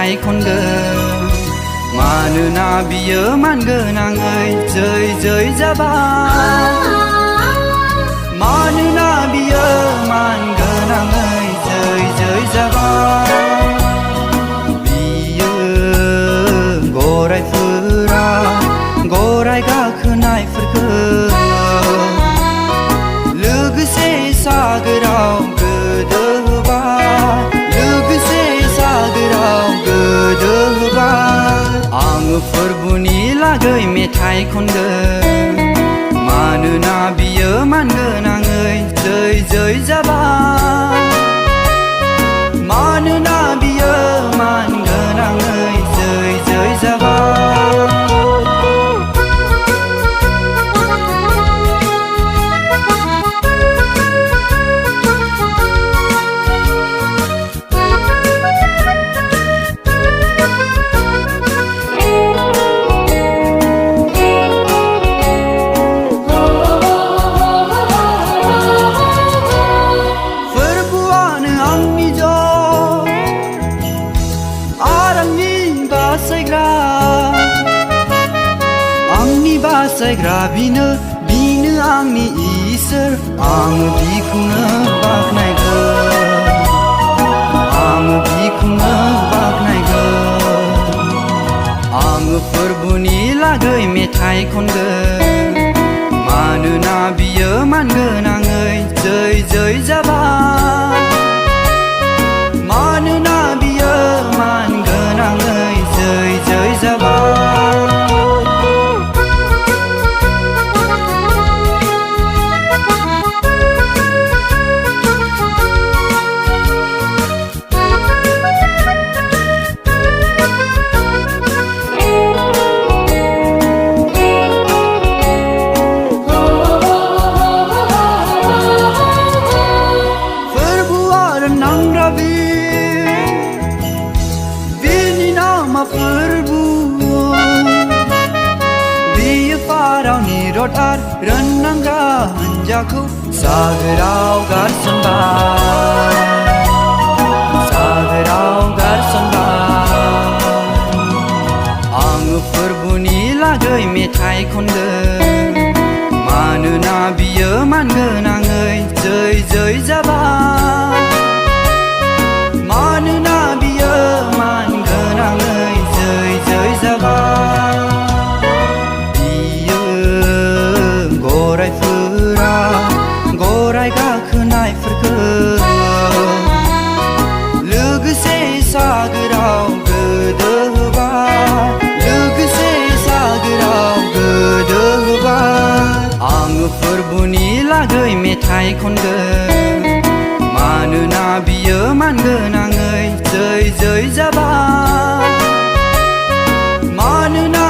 मेथाइ खनगोन मानोना बियो मानगोनाङै जै जै जाबाय मानोना बियो मानगोनाङै जै जै जाबाय बियो गरायफोरा गराय गाखोनायफोरखौ लोगोसे सागोराव गोदोहोबाय लोगोसे सागोराव गोदोहोबाय आङो फोरबुनि लागै मेथाइ खनगोन मानोना बियो मानगोनाङै जै जै जाबाय मानोना बियो मानगोनाङै जै जै जाबाय आंनि बासायग्रा बिनो आंनि इसोर आङो बिखौनो बाख्नायगोन आङो बिखौनो बाख्नायगोन आङो फोरबुनि लागै मेथाइ खनगोन मानोना बियो मानगोनाङै जै जै जाबाय मानोना बियो मानगोनाङै जै जै जाबाय रोननांग्रा हान्जाखौ सागोराव गारसनबाय सागोराव गारसनबाय आङो फोरबुनि लागै मेथाइ खनगोन मानोना बियो मानगोनाङै जै जै जाबाय मानोना बियो मानगोनाङै जै जै जाबाय गरायफोरा गराय गाखोनायफोरखौ लोगोसे सागोराव गोदोहोबाय लोगोसे सागोराव गोदोहोबाय आङो फोरबुनि लागै मेथाइ खनगोन मानोना बियो मानगोनाङै जै जै जाबाय मानोना